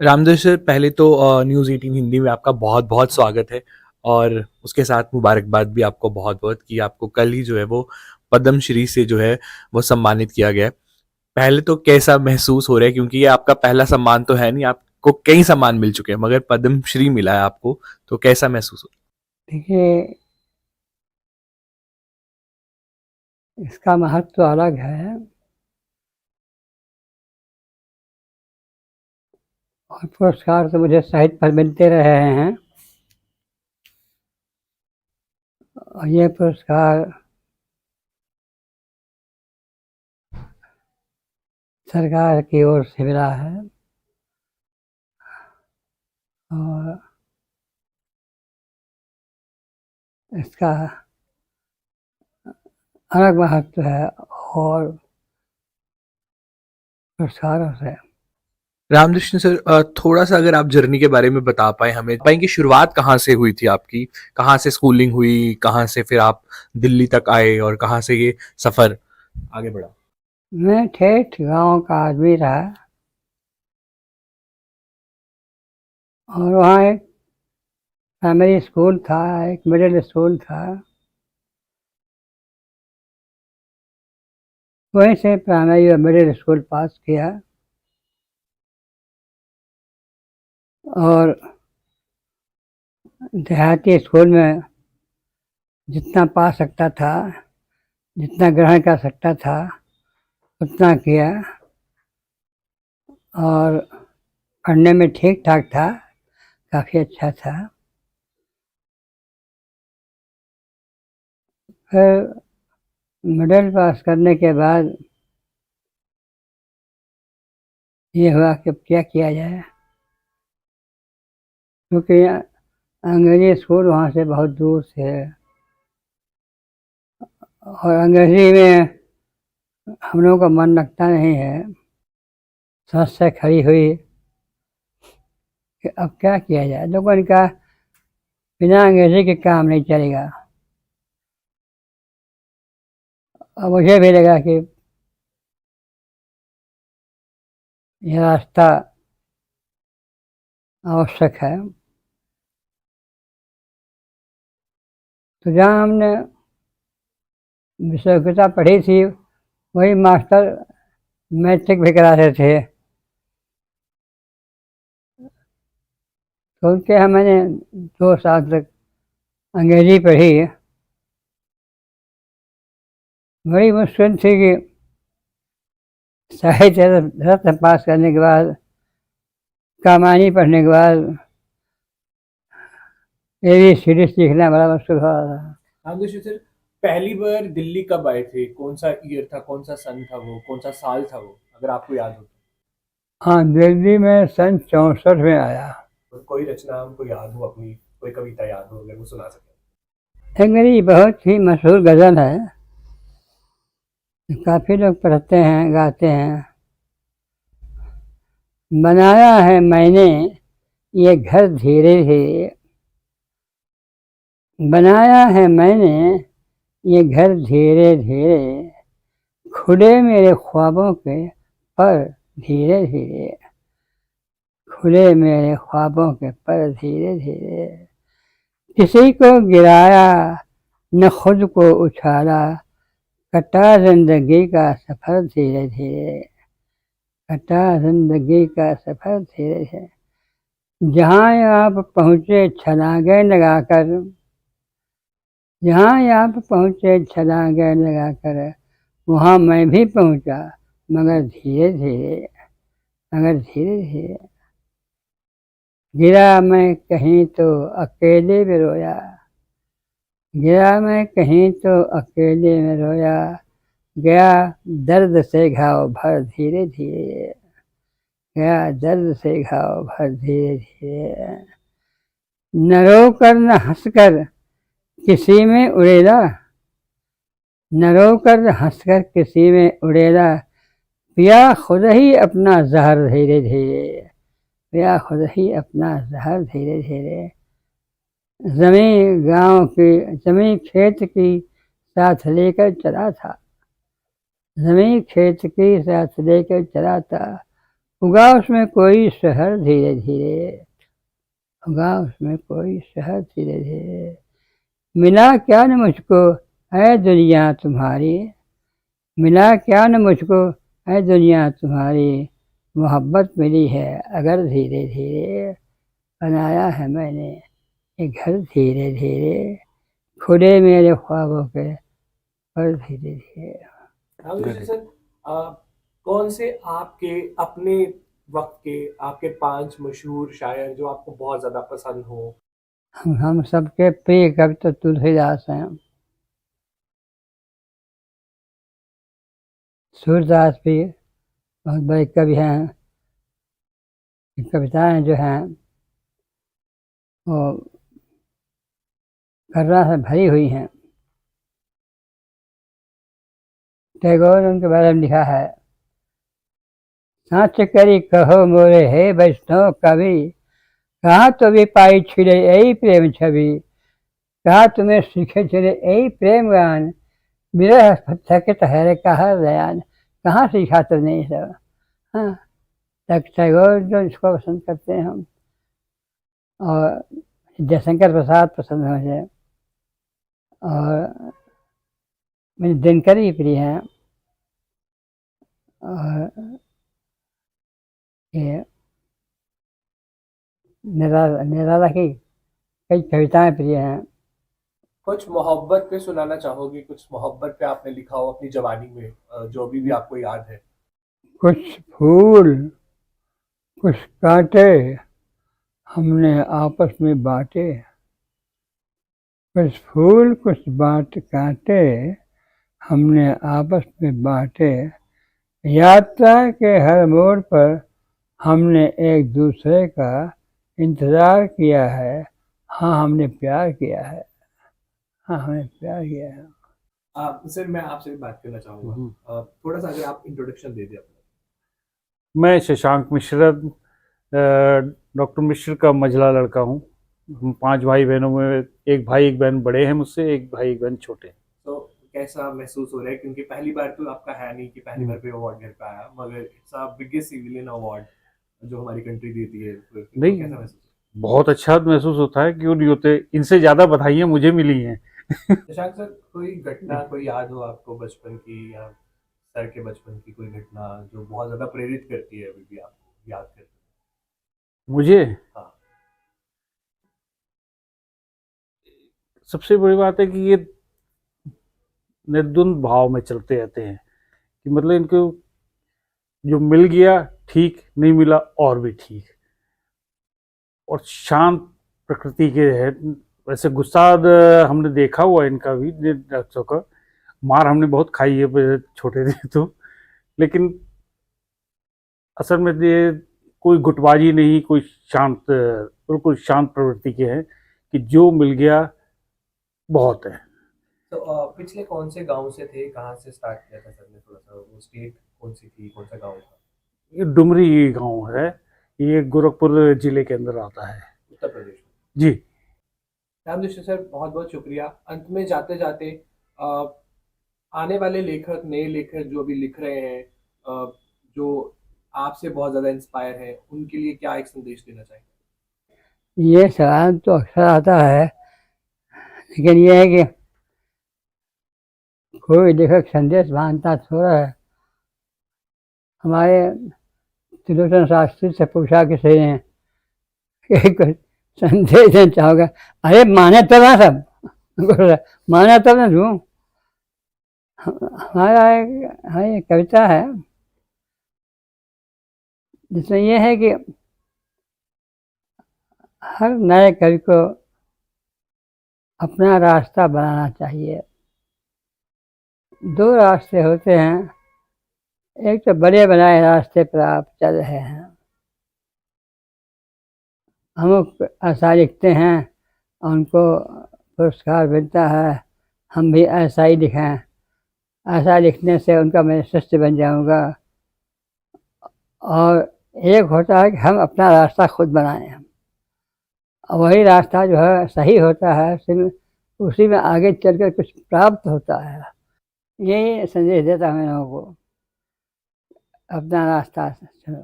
Ramdev sir, पहले तो news 18 Hindi में आपका बहुत बहुत स्वागत है। और उसके साथ मुबारकबाद भी आपको बहुत बहुत कि आपको कल ही जो है वो पद्म श्री से जो है वो सम्मानित किया गया है। पहले तो कैसा महसूस हो रहा है, क्योंकि ये आपका पहला सम्मान तो है नहीं, आपको कई सम्मान मिल चुके हैं मगर पद्म श्री मिला है आपको, तो कैसा महसूस हो? देखिए, इसका महत्व अलग है और पुरस्कार तो मुझे साहित्य पर मिलते रहे हैं और ये पुरस्कार सरकार की ओर से मिला है और इसका अलग महत्व है और पुरस्कारों से। रामकृष्ण सर, थोड़ा सा अगर आप जर्नी के बारे में बता पाए हमें, पाएं कि शुरुआत कहाँ से हुई थी आपकी, कहाँ से स्कूलिंग हुई, कहाँ से फिर आप दिल्ली तक आए और कहाँ से ये सफर आगे बढ़ा? मैं ठेठ गांव का आदमी रहा और वहाँ एक प्राइमरी स्कूल था, एक मिडिल स्कूल था। वहीं से प्राइमरी और मिडिल स्कूल पास किया और देहाती स्कूल में जितना पा सकता था, जितना ग्रहण कर सकता था उतना किया और पढ़ने में ठीक ठाक था, काफ़ी अच्छा था। फिर मिडिल पास करने के बाद ये हुआ कि अब क्या किया जाए, क्योंकि अंग्रेजी स्कूल वहाँ से बहुत दूर से और अंग्रेजी में हम लोगों का मन लगता नहीं है। समस्या खड़ी हुई कि अब क्या किया जाए। लोगों ने कहा बिना अंग्रेजी के काम नहीं चलेगा। और मुझे भी लगा कि यह रास्ता आवश्यक है। तो जहाँ हमने विश्वविद्या पढ़ी थी वही मास्टर मैट्रिक भी कराते थे, तो उनके यहाँ मैंने 2 साल तक अंग्रेजी पढ़ी। बड़ी मुश्किल थी कि साहित्य रत्न पास करने के बाद, कहानी पढ़ने के बाद ABCD सीखना बड़ा मुश्किल हो रहा था। हाँ तो सर, पहली बार दिल्ली कब आए थे, कौन सा ईयर था, कौन सा सन था वो, कौन सा साल था वो, अगर आपको याद हो तो? हाँ, दिल्ली में सन 64 में आया। और कोई रचना हमको याद हो अपनी, कोई कविता याद हो अगर वो सुना सके? एक मेरी बहुत ही मशहूर गज़ल है, काफ़ी लोग पढ़ते हैं, गाते हैं। बनाया है मैंने ये घर धीरे धीरे, बनाया है मैंने ये घर धीरे धीरे, खुले मेरे ख्वाबों के पर धीरे धीरे, खुले मेरे ख्वाबों के पर धीरे धीरे। किसी को गिराया न खुद को उछाला, कटा जिंदगी का सफर धीरे धीरे, कटा जिंदगी का सफर धीरे धीरे। जहाँ आप पहुँचे छलांगे लगाकर, जहाँ आप पहुँचे छलांगे लगाकर, वहाँ मैं भी पहुँचा मगर धीरे धीरे, मगर धीरे धीरे। गिरा मैं कहीं तो अकेले में रोया, गिरा मैं कहीं तो अकेले में रोया, गया दर्द से घाव भर धीरे धीरे, गया दर्द से घाव भर धीरे धीरे। न रो कर न हंस कर किसी में उड़ेला, न रो कर हंस कर किसी में उड़ेला, पिया खुद ही अपना जहर धीरे धीरे, पिया खुद ही अपना जहर धीरे धीरे। जमीन गांव की, जमीन खेत की साथ लेकर चला था, जमीन खेत की साथ लेकर चला था, उगा उसमें कोई शहर धीरे धीरे, उगा उसमें कोई शहर धीरे धीरे, मिला क्या न मुझको है दुनिया तुम्हारी, मिला क्या न मुझको है दुनिया तुम्हारी, मोहब्बत मिली है अगर धीरे धीरे, बनाया है मैंने ये घर धीरे धीरे, खुले मेरे ख्वाबों के पर धीरे धीरे। रामकृष्ण सर, कौन से आपके अपने वक्त के आपके 5 मशहूर शायर जो आपको बहुत ज्यादा पसंद हो? हम सबके प्रिय कवि तो तुलसीदास हैं, सूरदास भी बहुत बड़े कवि हैं, कविताएं जो हैं वो कर्रा से भरी हुई हैं। टैगोर ने उनके बारे में लिखा है, साँच करी कहो मोरे हे वैष्णव कवि, कहाँ तो भी पाई छिड़े यही प्रेम छवि, कहाँ तुम्हें सीखे छिड़े यही प्रेम गान, विरह थकित है कहा दयान, कहाँ सीखा तुमने ये सब। हाँ, टैगोर जो इसको पसंद करते हैं हम, और जयशंकर प्रसाद पसंद है मुझे, और मुझे दिनकर भी प्रिय हैं, और ये निराला की कई कविताएं प्रिय हैं। कुछ मोहब्बत पे सुनाना चाहोगे? कुछ मोहब्बत पे आपने लिखा हो अपनी जवानी में, जो अभी भी आपको याद है? कुछ फूल कुछ कांटे हमने आपस में बांटे, कुछ फूल कुछ कांटे हमने आपस में बांटे, यात्रा के हर मोड़ पर हमने एक दूसरे का इंतज़ार किया है, हाँ हमने प्यार किया है, हाँ हमने प्यार किया है। सर, मैं आपसे भी बात करना चाहूंगा, थोड़ा सा अगर आप इंट्रोडक्शन दे दें अपना। मैं शशांक मिश्र, डॉक्टर मिश्र का मझला लड़का हूँ। हम 5 भाई बहनों में एक भाई एक बहन बड़े हैं मुझसे, एक भाई एक बहन छोटे हैं। तो कैसा महसूस हो रहा है, क्योंकि पहली बार तो आपका है नहीं कि पहली बार पे अवार्ड घर पे आया, मगर it's a biggest civilian award जो हमारी कंट्री देती है, तो नहीं, कैसा महसूस? बहुत अच्छा महसूस होता है, क्यों नहीं होते। इनसे ज़्यादा बधाइयाँ मुझे मिली हैं। शशांक सर, कोई घटना कोई याद हो आपको बचपन की, या सर के बचपन की कोई घटना जो बहुत ज्यादा प्रेरित करती है अभी भी आपको याद करते मुझे हैं? हाँ। सबसे बड़ी बात है कि ये निर्द्वंद भाव में चलते रहते हैं, कि मतलब इनको जो मिल गया ठीक, नहीं मिला और भी ठीक, और शांत प्रकृति के है। वैसे गुस्सा हमने देखा हुआ इनका भी, बच्चों का मार हमने बहुत खाई है छोटे थे तो, लेकिन असल में ये कोई गुटबाजी नहीं, कोई शांत, बिल्कुल शांत प्रवृत्ति के हैं, कि जो मिल गया बहुत है। तो पिछले कौन से गांव से थे, कहाँ से स्टार्ट किया था सर ने? थोड़ा सा वो स्टेट कौन सी थी, कौन सा गांव था? ये डुमरी गांव है, ये गोरखपुर जिले के अंदर आता है। उत्तर प्रदेश में। जी। रामदृष्टि सर, बहुत बहुत शुक्रिया। अंत में जाते जाते आने वाले लेखक, नए लेखक जो अभी लिख रहे हैं, जो आपसे बहुत ज्यादा इंस्पायर है, उनके लिए क्या एक संदेश देना चाहिए? ये सवाल तो अक्सर आता है, लेकिन ये है कि कोई लेखक संदेश मानता थोड़ा है। हमारे त्रिलोचन शास्त्री से पूछा किसी ने कि कुछ संदेश देना चाहोगे, अरे माने तब ना सब, माना तब ना दूँ। हमारा एक कविता है जिसमें यह है कि हर नए कवि को अपना रास्ता बनाना चाहिए। 2 रास्ते होते हैं, एक तो बड़े बनाए रास्ते पर आप चल रहे हैं, हम ऐसा लिखते हैं और उनको पुरस्कार मिलता है, हम भी ऐसा ही लिखें, ऐसा लिखने से उनका मैं शिष्य बन जाऊंगा। और एक होता है कि हम अपना रास्ता खुद बनाएं, और वही रास्ता जो है सही होता है, उसी में आगे चलकर कुछ प्राप्त होता है। यही संदेश देता हूँ मैं लोगों को, अपना रास्ता चलो।